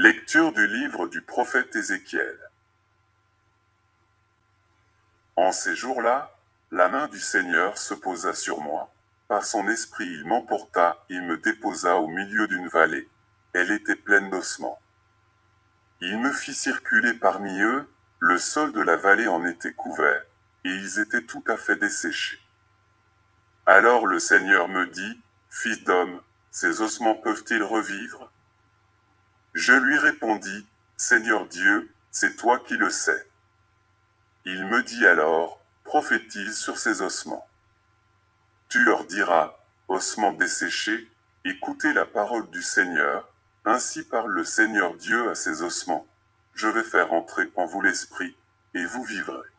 Lecture du livre du prophète Ézéchiel. En ces jours-là, la main du Seigneur se posa sur moi. Par son esprit il m'emporta et me déposa au milieu d'une vallée. Elle était pleine d'ossements. Il me fit circuler parmi eux, le sol de la vallée en était couvert, et ils étaient tout à fait desséchés. Alors le Seigneur me dit, « Fils d'homme, ces ossements peuvent-ils revivre ?» Je lui répondis, « Seigneur Dieu, c'est toi qui le sais. » Il me dit alors, « Prophétise sur ces ossements. Tu leur diras, ossements desséchés, écoutez la parole du Seigneur, ainsi parle le Seigneur Dieu à ces ossements. Je vais faire entrer en vous l'esprit, et vous vivrez.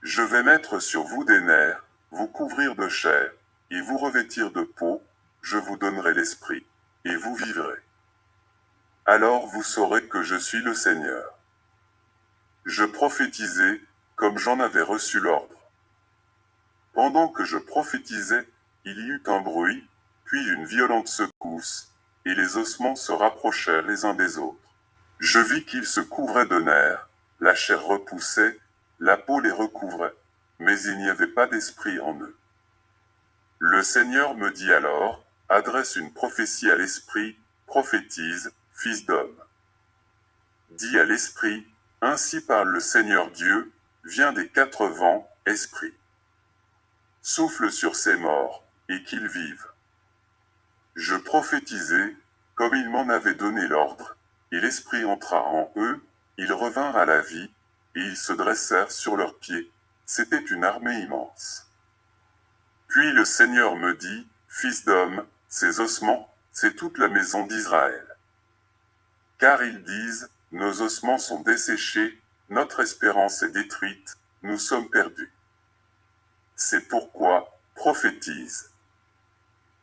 Je vais mettre sur vous des nerfs, vous couvrir de chair, et vous revêtir de peau, je vous donnerai l'esprit, et vous vivrez. Alors vous saurez que je suis le Seigneur. » Je prophétisai, comme j'en avais reçu l'ordre. Pendant que je prophétisais, il y eut un bruit, puis une violente secousse, et les ossements se rapprochèrent les uns des autres. Je vis qu'ils se couvraient de nerfs, la chair repoussait, la peau les recouvrait, mais il n'y avait pas d'esprit en eux. Le Seigneur me dit alors, adresse une prophétie à l'esprit, prophétise, fils d'homme. Dis à l'esprit, ainsi parle le Seigneur Dieu, viens des quatre vents, esprit. Souffle sur ces morts, et qu'ils vivent. Je prophétisai, comme il m'en avait donné l'ordre, et l'esprit entra en eux, ils revinrent à la vie, et ils se dressèrent sur leurs pieds. C'était une armée immense. Puis le Seigneur me dit, Fils d'homme, ces ossements, c'est toute la maison d'Israël. Car ils disent, nos ossements sont desséchés, notre espérance est détruite, nous sommes perdus. C'est pourquoi, prophétise.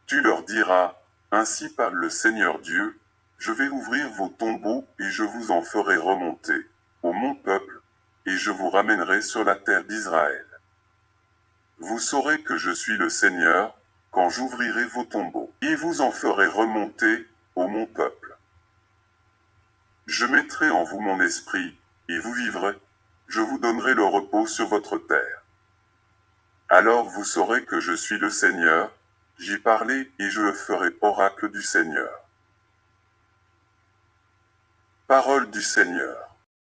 Tu leur diras, ainsi parle le Seigneur Dieu, je vais ouvrir vos tombeaux et je vous en ferai remonter, ô mon peuple, et je vous ramènerai sur la terre d'Israël. Vous saurez que je suis le Seigneur, quand j'ouvrirai vos tombeaux, et vous en ferai remonter, ô mon peuple. Je mettrai en vous mon esprit, et vous vivrez, je vous donnerai le repos sur votre terre. Alors vous saurez que je suis le Seigneur, j'y parlé et je le ferai oracle du Seigneur. Parole du Seigneur.